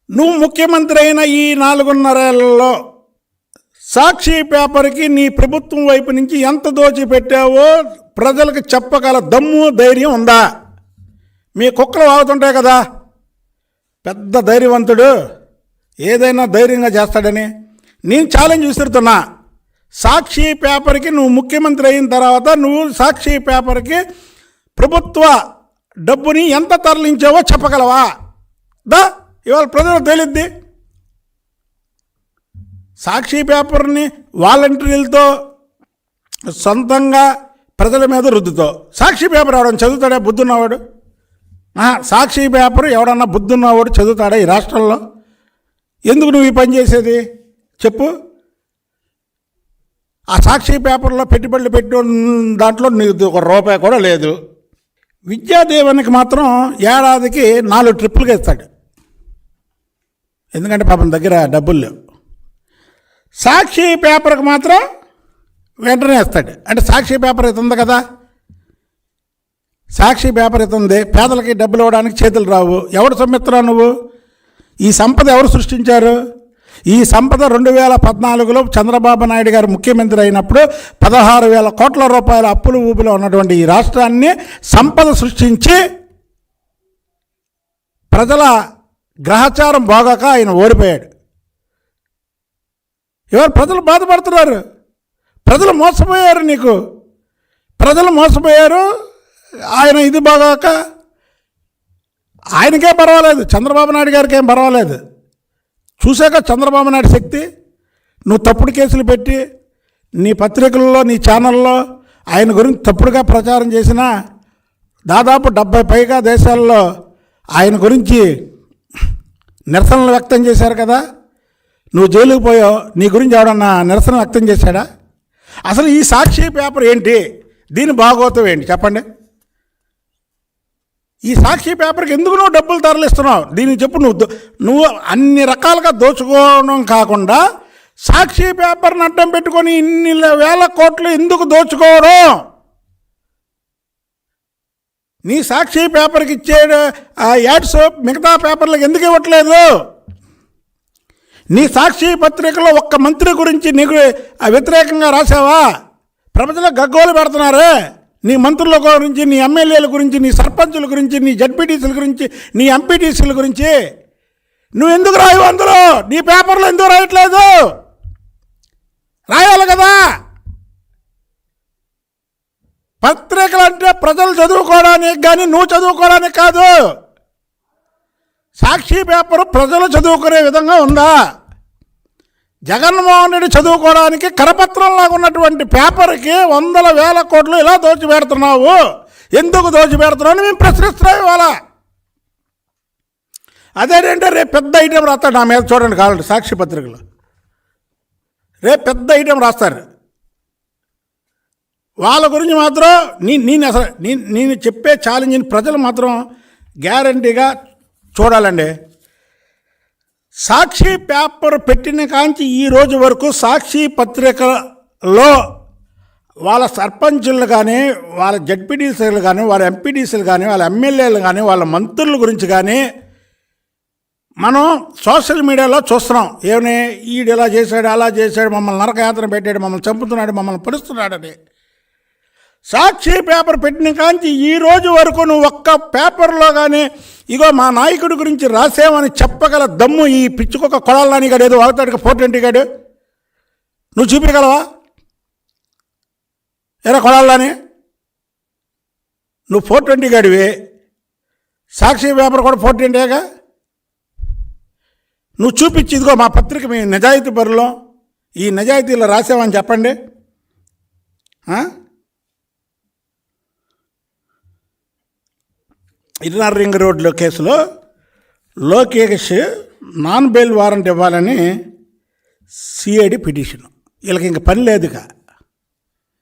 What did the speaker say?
నువ్వు ముఖ్యమంత్రి అయిన ఈ 4.5 ఏళ్లలో సాక్షి పేపర్కి నీ ప్రభుత్వం వైపు నుంచి ఎంత దోచిపెట్టావో ప్రజలకు చెప్పగల దమ్ము ధైర్యం ఉందా? మీ కుక్కలు వాగుతుంటాయి కదా, పెద్ద ధైర్యవంతుడు ఏదైనా ధైర్యంగా చేస్తాడని. నేను ఛాలెంజ్ విసురుతున్నా. సాక్షి పేపర్కి నువ్వు ముఖ్యమంత్రి అయిన తర్వాత నువ్వు సాక్షి పేపర్కి ప్రభుత్వ డబ్బుని ఎంత తరలించావో చెప్పగలవా? ఇవాళ ప్రజలకు తెలియద్ది. సాక్షి పేపర్ని వాలంటీర్లతో సొంతంగా ప్రజల మీద రుద్దుతో సాక్షి పేపర్ ఎవడన్నా చదువుతాడా? బుద్ధున్నవాడు సాక్షి పేపర్ ఎవడన్నా బుద్ధున్నవాడు చదువుతాడా ఈ రాష్ట్రంలో? ఎందుకు నువ్వు ఈ పని చేసేది చెప్పు? ఆ సాక్షి పేపర్లో పెట్టుబడులు పెట్టిన దాంట్లో నీకు ₹1 కూడా లేదు. విద్యాదేవునికి మాత్రం ఏడాదికి 4 ట్రిప్పులుగా ఇస్తాడు, ఎందుకంటే పాపం దగ్గర డబ్బులు లేవు. సాక్షి పేపర్కి మాత్రం వెంటనే ఇస్తాడు. అంటే సాక్షి పేపర్ ఇస్తుంది కదా, సాక్షి పేపర్ ఇస్తుంది. పేదలకి డబ్బులు ఇవ్వడానికి చేతులు రావు. ఎవడు సొమ్మిస్తున్నావు నువ్వు? ఈ సంపద ఎవరు సృష్టించారు? ఈ సంపద 2014లో చంద్రబాబు నాయుడు గారు ముఖ్యమంత్రి అయినప్పుడు 16,000 కోట్ల రూపాయల అప్పులు ఊపిలో ఉన్నటువంటి ఈ రాష్ట్రాన్ని సంపద సృష్టించి ప్రజల గ్రహచారం బాగాక ఆయన ఓడిపోయాడు. ఎవరు? ప్రజలు బాధపడుతున్నారు. ప్రజలు మోసపోయారు. నీకు ప్రజలు మోసపోయారు. ఆయన ఇది బాగాక ఆయనకేం పర్వాలేదు, చంద్రబాబు నాయుడు గారికి ఏం పర్వాలేదు. చూశాక చంద్రబాబు నాయుడు శక్తి. నువ్వు తప్పుడు కేసులు పెట్టి నీ పత్రికల్లో నీ ఛానల్లో ఆయన గురించి తప్పుడుగా ప్రచారం చేసిన దాదాపు 70 పైగా దేశాల్లో ఆయన గురించి నిరసనలు వ్యక్తం చేశారు కదా. నువ్వు జైలుకు పోయావు, నీ గురించి ఎవడన్నా నిరసన వ్యక్తం చేశాడా? అసలు ఈ సాక్షి పేపర్ ఏంటి? దీని భాగోతం ఏంటి చెప్పండి? ఈ సాక్షి పేపర్కి ఎందుకు నువ్వు డబ్బులు తరలిస్తున్నావు? దీనికి చెప్పు. నువ్వు అన్ని రకాలుగా దోచుకోవడం కాకుండా సాక్షి పేపర్ని అడ్డం పెట్టుకొని ఇన్ని వేల కోట్లు ఎందుకు దోచుకోవడం? నీ సాక్షి పేపర్కి ఇచ్చే యాడ్స్ మిగతా పేపర్లకు ఎందుకు ఇవ్వట్లేదు? నీ సాక్షి పత్రికలో ఒక్క మంత్రి గురించి నీకు వ్యతిరేకంగా రాసావా? ప్రజలకు గగ్గోలు పెడుతున్నారు. నీ మంత్రుల గురించి, నీ ఎమ్మెల్యేల గురించి, నీ సర్పంచుల గురించి, నీ జడ్పీటీసీల గురించి, నీ ఎంపీటీసీల గురించి నువ్వు ఎందుకు రాయవు? అందులో నీ పేపర్లో ఎందుకు రాయట్లేదు? రాయాలి కదా. పత్రికలు అంటే ప్రజలు చదువుకోవడానికి కానీ నువ్వు చదువుకోవడానికి కాదు. సాక్షి పేపరు ప్రజలు చదువుకునే విధంగా ఉందా? జగన్మోహన్ రెడ్డి చదువుకోవడానికి కరపత్రంలాగా ఉన్నటువంటి పేపర్కి 100,000 కోట్లు ఇలా దోచిపెడుతున్నావు. ఎందుకు దోచిపెడుతున్నావు అని మేము ప్రశ్నిస్తున్నాం ఇవాళ. అదేంటంటే రేపు పెద్ద ఐటెం రాస్తాడు నా మీద. చూడండి కావాలంటే సాక్షి పత్రికలో రేపు పెద్ద ఐటెం రాస్తారు. వాళ్ళ గురించి మాత్రం నేను చెప్పే ఛాలెంజ్ని ప్రజలు మాత్రం గ్యారంటీగా చూడాలండి. సాక్షి పేపర్ పెట్టిన కాంచి ఈ రోజు వరకు సాక్షి పత్రికలో వాళ్ళ సర్పంచులు కానీ, వాళ్ళ జడ్పీటీసీలు కానీ, వాళ్ళ ఎంపీటీసీలు కానీ, వాళ్ళ ఎమ్మెల్యేలు కానీ, వాళ్ళ మంత్రుల గురించి కానీ మనం సోషల్ మీడియాలో చూస్తున్నాం. ఏమని? ఈడు ఇలా చేశాడు, అలా చేశాడు, మమ్మల్ని నరకయాత్ర పెట్టాడు, మమ్మల్ని చంపుతున్నాడు, మమ్మల్ని పరుస్తున్నాడని. సాక్షి పేపర్ పెట్టిన కాంచి ఈ రోజు వరకు నువ్వు ఒక్క పేపర్లో కానీ ఇగో మా నాయకుడి గురించి రాసేమని చెప్పగల దమ్ము ఈ పిచ్చుకొక కొడాలని గాడు ఏదో వాగుతాడు 420 గాడు, నువ్వు చూపించగలవా? ఎరా కొడాలని, నువ్వు 420 గాడివి. సాక్షి పేపర్ కూడా 420గా. నువ్వు చూపించి ఇదిగో మా పత్రిక మీ నిజాయితీ పరులో ఈ నిజాయితీలో రాసామని చెప్పండి. ఇన్నర్ రింగ్ రోడ్లో కేసులో లోకేష్ నాన్ బెయిల్ వారెంట్ ఇవ్వాలని సిఐడి పిటిషన్. వీళ్ళకి ఇంక పని లేదుగా.